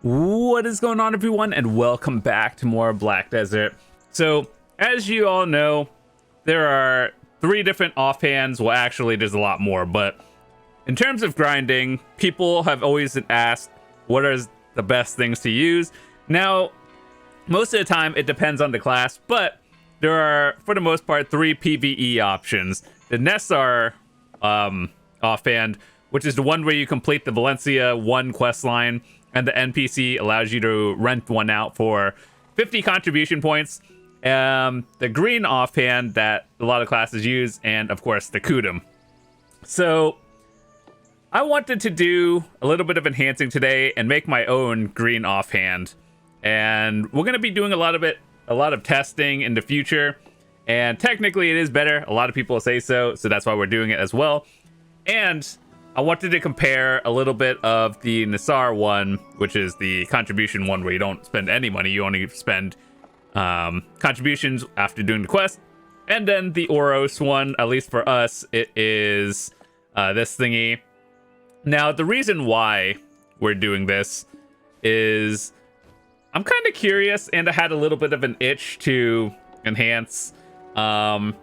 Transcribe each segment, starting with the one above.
What is going on, everyone, and welcome back to more Black Desert. So, as you all know, there are 3 different offhands. Well, actually, there's a lot more, but in terms of grinding, people have always asked what are the best things to use. Now, most of the time, it depends on the class, but there are, for the most part, 3 PvE options. The Nessar offhand, which is the one where you complete the Valencia 1 quest line, and the NPC allows you to rent one out for 50 contribution points. The green offhand that a lot of classes use, and of course the Kutum. So I wanted to do a little bit of enhancing today and make my own green offhand. And we're going to be doing a lot of testing in the future. And technically it is better. A lot of people say so that's why we're doing it as well. And I wanted to compare a little bit of the Nessar one, which is the contribution one where you don't spend any money. You only spend contributions after doing the quest. And then the Oros one, at least for us, it is this thingy. Now, the reason why we're doing this is I'm kind of curious, and I had a little bit of an itch to enhance. So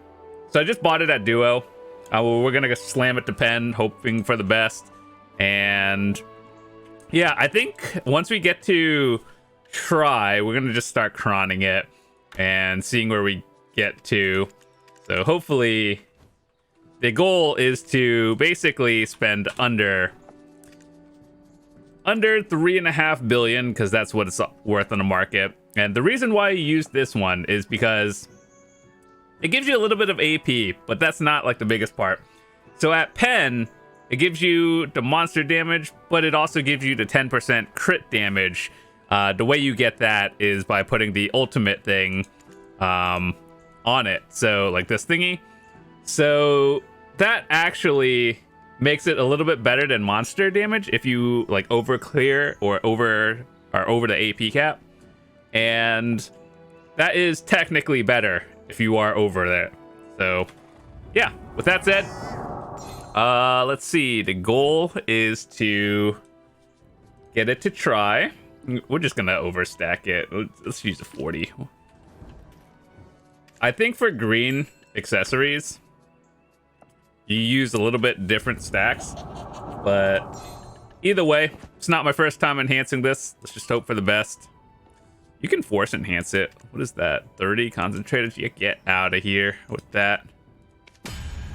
I just bought it at Duo. We're gonna slam it to pen, hoping for the best. And yeah, I think once we get to try, we're gonna just start cronning it and seeing where we get to. So hopefully the goal is to basically spend under 3.5 billion, because that's what it's worth on the market. And the reason why you use this one is because it gives you a little bit of AP, but that's not like the biggest part. So at pen, it gives you the monster damage, but it also gives you the 10% crit damage. The way you get that is by putting the ultimate thing on it. So like this thingy. So that actually makes it a little bit better than monster damage if you like over clear or over the AP cap. And that is technically better if you are over there. So yeah, with that said, let's see. The goal is to get it to try. We're just gonna overstack it. Let's use a 40. I think for green accessories, you use a little bit different stacks, but either way, it's not my first time enhancing this. Let's just hope for the best. You can force enhance it. What is that? 30 concentrated? You get out of here with that.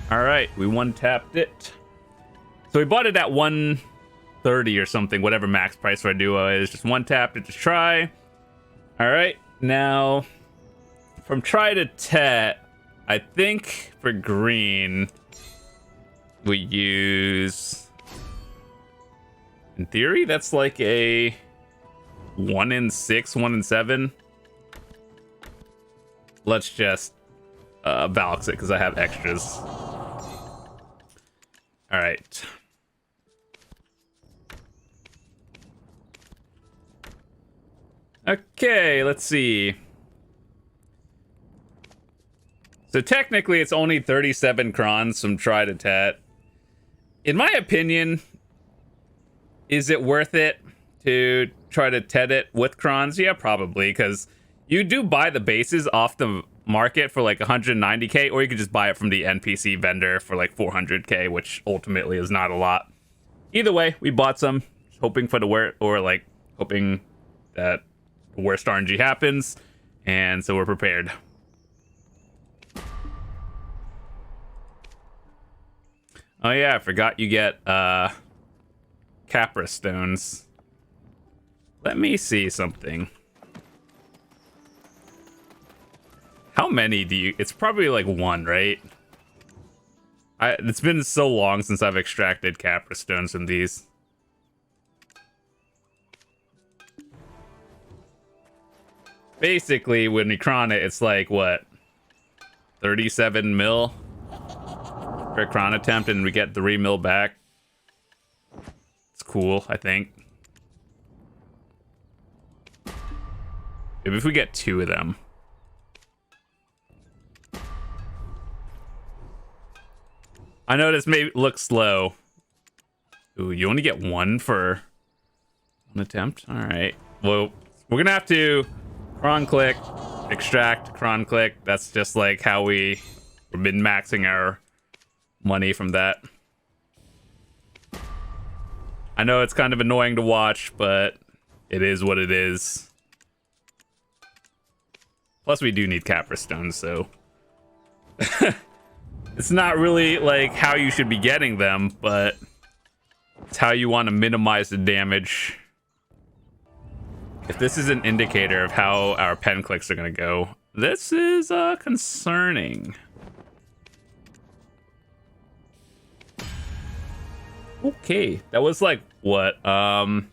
All right, we one-tapped it. So we bought it at 130 or something, whatever max price for a duo is. Just one-tapped it to try. All right, now from try to tet, I think for green, we use, in theory, that's like a 1 in 6, 1 in 7. Let's just Valx it because I have extras. All right. Okay, let's see. So technically, it's only 37 crons from try to tet. In my opinion, is it worth it to try to tet it with crons? Yeah, probably, because you do buy the bases off the market for like 190k, or you could just buy it from the NPC vendor for like 400k, which ultimately is not a lot. Either way, we bought some, hoping for the worst, or like hoping that the worst RNG happens, and so we're prepared. Oh yeah, I forgot you get Capra stones. Let me see something. How many do you... It's probably like 1, right? It's been so long since I've extracted Capra stones from these. Basically, when we cron it, it's like, what? 37 mil for a cron attempt, and we get 3 mil back. It's cool, I think. Maybe if we get 2 of them. I know this may look slow. Ooh, you only get 1 for An attempt. All right. Well, we're gonna have to cron click, extract, cron click. That's just like how we've been maxing our money from that. I know it's kind of annoying to watch, but it is what it is. Plus, we do need Capra stones, so it's not really like how you should be getting them, but it's how you want to minimize the damage. If this is an indicator of how our pen clicks are going to go, this is concerning. Okay, that was like what? Well,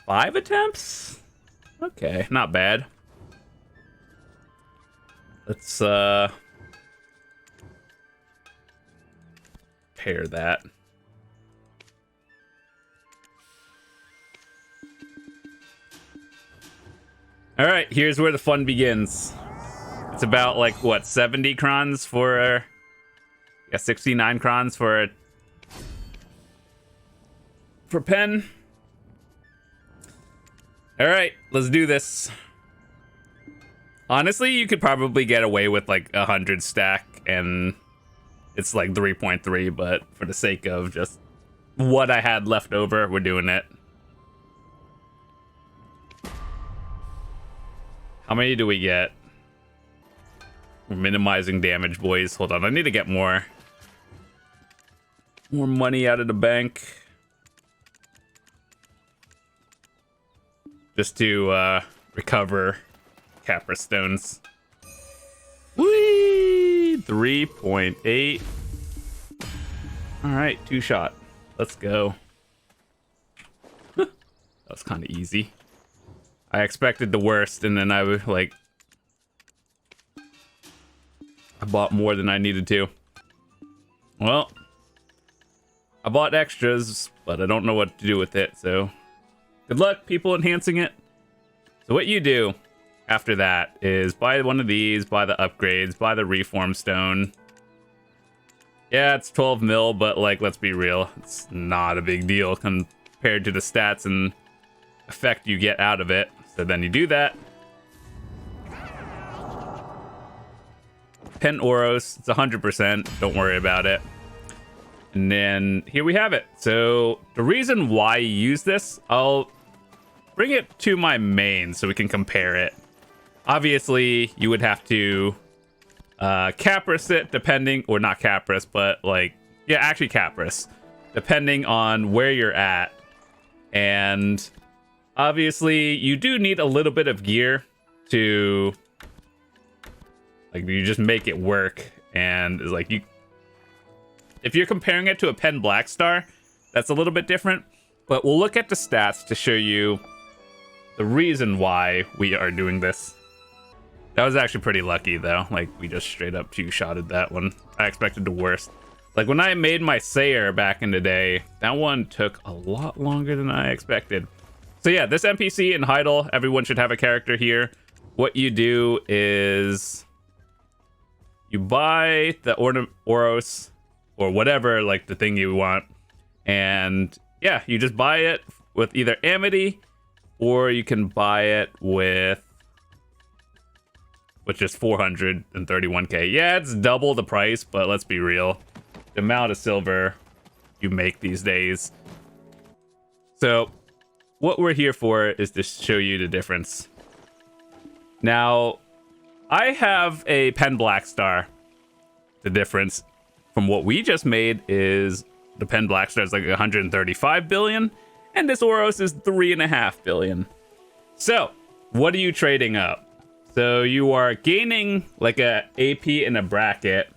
5 attempts? Okay, not bad. Let's pair that. All right, here's where the fun begins. It's about like what, 70 crons for 69 crons for pen. All right, let's do this. Honestly, you could probably get away with like 100 stack and it's like 3.3, but for the sake of just what I had left over, we're doing it. How many do we get? We're minimizing damage, boys. Hold on, I need to get more money out of the bank. Just to recover Capra stones. Whee! 3.8. All right, 2 shot. Let's go. That was kind of easy. I expected the worst, and then I was like, I bought more than I needed to. Well, I bought extras, but I don't know what to do with it, so good luck, people enhancing it. So what you do after that is buy one of these, buy the upgrades, buy the reform stone. Yeah, it's 12 mil, but like, let's be real, it's not a big deal compared to the stats and effect you get out of it. So then you do that. Pen Oros, it's 100%, don't worry about it. And then here we have it. So the reason why you use this, I'll bring it to my main so we can compare it. Obviously, you would have to Capris it depending, or not Capris, but like, yeah, actually Capris, depending on where you're at. And obviously, you do need a little bit of gear to, like, you just make it work. And it's like, if you're comparing it to a Pen Black Star, that's a little bit different. But we'll look at the stats to show you the reason why we are doing this. That was actually pretty lucky, though. Like, we just straight up 2-shotted that one. I expected the worst. Like, when I made my Sayer back in the day, that one took a lot longer than I expected. So yeah, this NPC in Heidel, everyone should have a character here. What you do is you buy the Oros or whatever, like the thing you want. And yeah, you just buy it with either Amity or you can buy it with just 431k. Yeah, it's double the price, but let's be real. The amount of silver you make these days. So what we're here for is to show you the difference. Now, I have a Pen Black Star. The difference from what we just made is the Pen Black Star is like 135 billion, and this Oros is 3.5 billion. So, what are you trading up? So you are gaining like a AP and a bracket.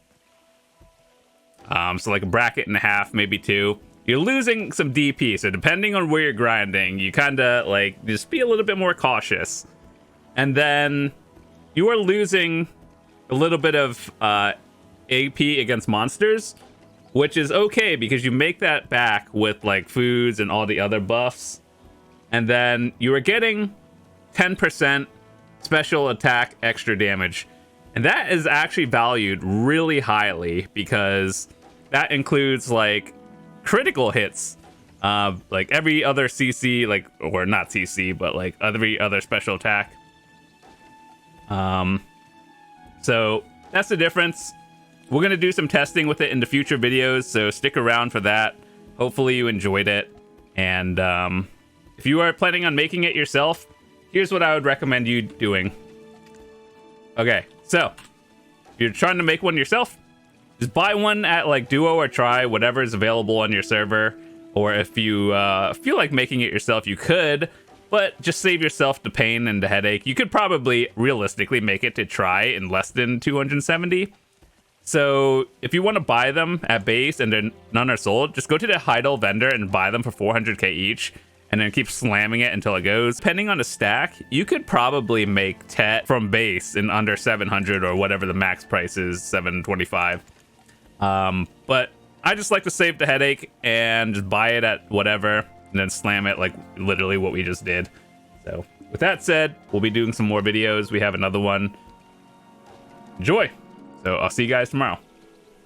So like a bracket and a half, maybe 2. You're losing some DP, so depending on where you're grinding, you kind of like just be a little bit more cautious. And then you are losing a little bit of AP against monsters, which is okay because you make that back with like foods and all the other buffs. And then you are getting 10% special attack extra damage. And that is actually valued really highly because that includes like critical hits like every other CC, like, or not CC, but like every other special attack. So that's the difference. We're gonna do some testing with it in the future videos, so stick around for that. Hopefully you enjoyed it. And if you are planning on making it yourself, here's what I would recommend you doing. Okay, so if you're trying to make one yourself, just buy one at like Duo or Try, whatever is available on your server. Or if you feel like making it yourself, you could, but just save yourself the pain and the headache. You could probably realistically make it to Try in less than 270. So if you want to buy them at base and then none are sold, just go to the Heidel vendor and buy them for 400k each, and then keep slamming it until it goes. Depending on the stack, you could probably make Tet from base in under 700 or whatever the max price is, 725. But I just like to save the headache and just buy it at whatever and then slam it like literally what we just did. So with that said, we'll be doing some more videos. We have another one. Enjoy. So I'll see you guys tomorrow.